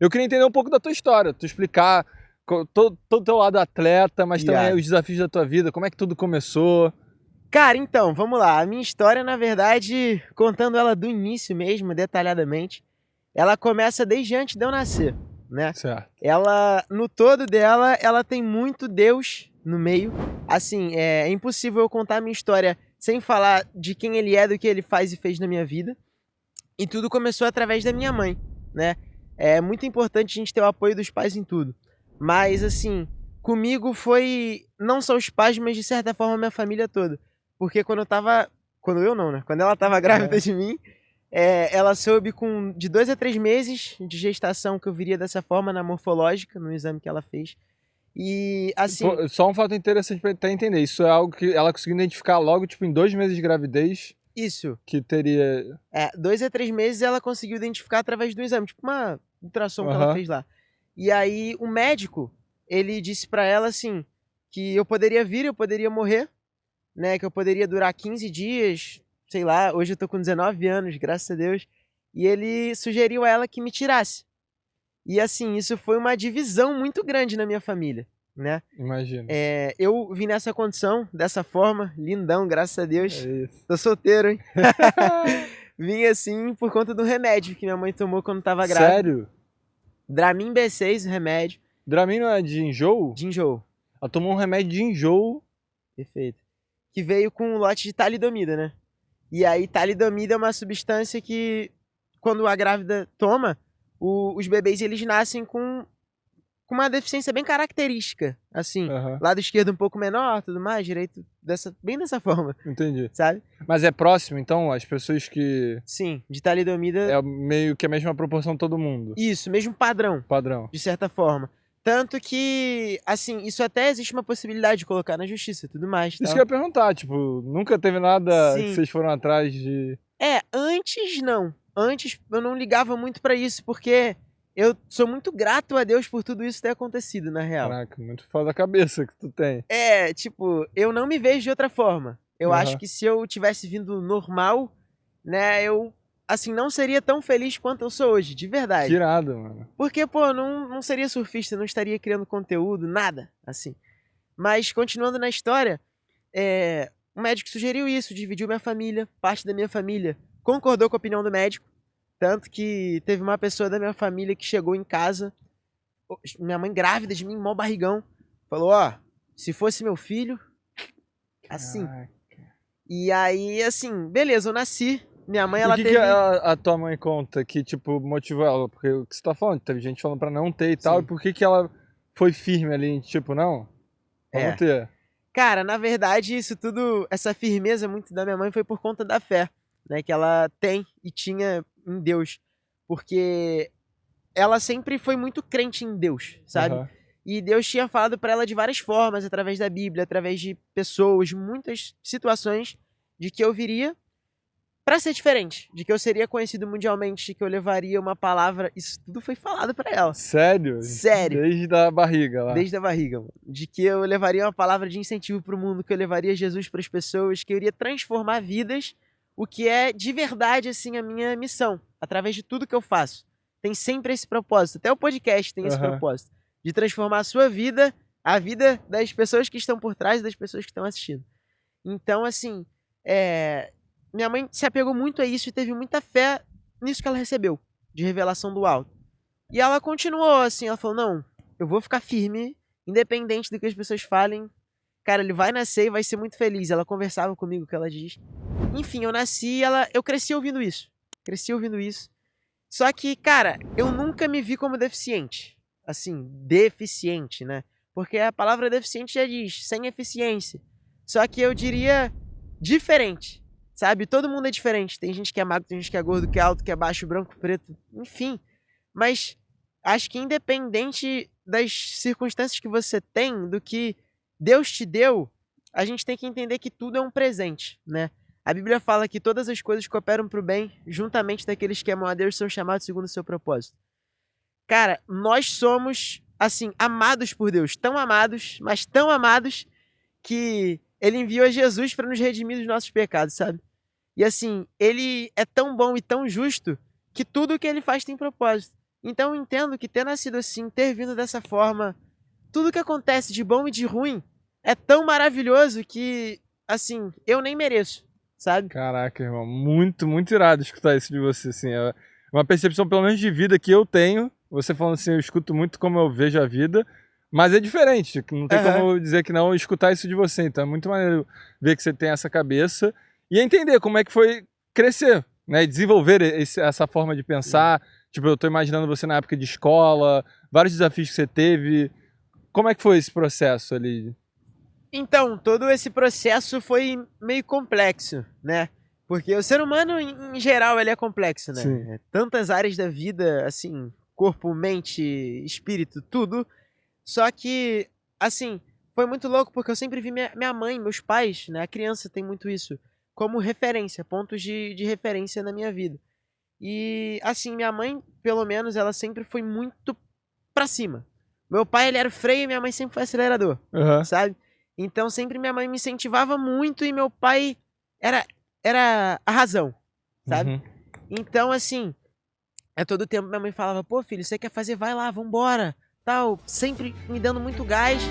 Eu queria entender um pouco da tua história, tu explicar todo o teu lado atleta, mas também os desafios da tua vida, como é que tudo começou. Cara, então, vamos lá. A minha história, na verdade, contando ela do início mesmo, detalhadamente, ela começa desde antes de eu nascer, né? Certo. Ela, no todo dela, ela tem muito Deus no meio. Assim, é impossível eu contar a minha história sem falar de quem ele é, do que ele faz e fez na minha vida. E tudo começou através da minha mãe, né? É muito importante a gente ter o apoio dos pais em tudo. Mas, assim, comigo foi não só os pais, mas de certa forma a minha família toda. Porque quando eu tava. Quando eu não, né? Quando ela tava grávida de mim, ela soube de 2 a 3 meses de gestação que eu viria dessa forma na morfológica, no exame que ela fez. E assim. Pô, só um fato interessante pra até entender. Isso é algo que ela conseguiu identificar logo, tipo, em 2 meses de gravidez. Isso. Que teria. 2 a 3 meses ela conseguiu identificar através do exame, tipo uma ultrassom que ela fez lá. E aí o médico, ele disse pra ela assim, que eu poderia vir, eu poderia morrer, né, que eu poderia durar 15 dias, sei lá, hoje eu tô com 19 anos, graças a Deus, e ele sugeriu a ela que me tirasse. E assim, isso foi uma divisão muito grande na minha família, né? Imagino. Eu vim nessa condição, dessa forma, lindão, graças a Deus. É isso. Tô solteiro, hein? Vim assim por conta do remédio que minha mãe tomou quando tava grávida. Sério? Dramin B6, o remédio. Dramin não é de enjoo? De enjoo. Ela tomou um remédio de enjoo. Perfeito. Que veio com um lote de talidomida, né? E aí, talidomida é uma substância que, quando a grávida toma, os bebês eles nascem com uma deficiência bem característica. Assim, lado esquerdo um pouco menor, tudo mais, direito bem dessa forma. Entendi. Sabe? Mas é próximo, então, as pessoas que... Sim, de talidomida... É meio que a mesma proporção todo mundo. Isso, mesmo padrão. Padrão. De certa forma. Tanto que, assim, isso até existe uma possibilidade de colocar na justiça e tudo mais. Isso que eu ia perguntar, tipo, nunca teve nada que vocês foram atrás de... Antes não. Antes eu não ligava muito pra isso, porque eu sou muito grato a Deus por tudo isso ter acontecido, na real. Caraca, muito foda a cabeça que tu tem. Tipo, eu não me vejo de outra forma. Eu acho que se eu tivesse vindo normal, né, eu, assim, não seria tão feliz quanto eu sou hoje, de verdade. Que irado, mano. Porque, pô, não seria surfista, não estaria criando conteúdo, nada, assim. Mas, continuando na história, o médico sugeriu isso, dividiu minha família, parte da minha família concordou com a opinião do médico, tanto que teve uma pessoa da minha família que chegou em casa, minha mãe grávida de mim, mó barrigão, falou, ó, se fosse meu filho, assim. Caraca. E aí, assim, beleza, eu nasci, minha mãe, ela teve... O que a tua mãe conta que, tipo, motivou ela? Porque o que você tá falando, teve gente falando pra não ter e tal, e por que ela foi firme ali, tipo, não, vamos ter? Cara, na verdade, isso tudo, essa firmeza muito da minha mãe foi por conta da fé, né, que ela tem e tinha em Deus, porque ela sempre foi muito crente em Deus, sabe? E Deus tinha falado para ela de várias formas, através da Bíblia, através de pessoas, muitas situações, de que eu viria para ser diferente, de que eu seria conhecido mundialmente, de que eu levaria uma palavra, isso tudo foi falado para ela. Sério? Sério. Desde a barriga lá. Desde a barriga, mano. De que eu levaria uma palavra de incentivo pro mundo, que eu levaria Jesus para as pessoas, que eu iria transformar vidas, o que é de verdade, assim, a minha missão, através de tudo que eu faço. Tem sempre esse propósito, até o podcast tem esse propósito, de transformar a sua vida, a vida das pessoas que estão por trás e das pessoas que estão assistindo. Então, assim, minha mãe se apegou muito a isso e teve muita fé nisso que ela recebeu, de revelação do alto. E ela continuou assim, ela falou, não, eu vou ficar firme, independente do que as pessoas falem. Cara, ele vai nascer e vai ser muito feliz. Ela conversava comigo, o que ela diz. Enfim, eu nasci e eu cresci ouvindo isso. Cresci ouvindo isso. Só que, cara, eu nunca me vi como deficiente. Assim, deficiente, né? Porque a palavra deficiente já diz, sem eficiência. Só que eu diria diferente, sabe? Todo mundo é diferente. Tem gente que é magro, tem gente que é gordo, que é alto, que é baixo, branco, preto, enfim. Mas acho que independente das circunstâncias que você tem, do que Deus te deu, a gente tem que entender que tudo é um presente, né? A Bíblia fala que todas as coisas cooperam para o bem, juntamente daqueles que amam a Deus são chamados segundo o seu propósito. Cara, nós somos, assim, amados por Deus. Tão amados, mas tão amados, que Ele enviou Jesus para nos redimir dos nossos pecados, sabe? E assim, Ele é tão bom e tão justo que tudo o que Ele faz tem propósito. Então eu entendo que ter nascido assim, ter vindo dessa forma, tudo que acontece de bom e de ruim é tão maravilhoso que, assim, eu nem mereço, sabe? Caraca, irmão, muito, muito irado escutar isso de você, assim, é uma percepção pelo menos de vida que eu tenho, você falando assim, eu escuto muito como eu vejo a vida, mas é diferente, não tem como dizer que não escutar isso de você, então é muito maneiro ver que você tem essa cabeça e entender como é que foi crescer, né, e desenvolver essa forma de pensar, tipo, eu tô imaginando você na época de escola, vários desafios que você teve, como é que foi esse processo ali? Então, todo esse processo foi meio complexo, né? Porque o ser humano, em geral, ele é complexo, né? Sim. Tantas áreas da vida, assim, corpo, mente, espírito, tudo. Só que, assim, foi muito louco porque eu sempre vi minha mãe, meus pais, né? A criança tem muito isso, como referência, pontos de referência na minha vida. E, assim, minha mãe, pelo menos, ela sempre foi muito pra cima. Meu pai, ele era o freio e minha mãe sempre foi acelerador, Uhum. sabe? Então sempre minha mãe me incentivava muito e meu pai era a razão, sabe? Uhum. Então, assim, a todo tempo minha mãe falava, pô, filho, você quer fazer? Vai lá, vambora, tal. Sempre me dando muito gás.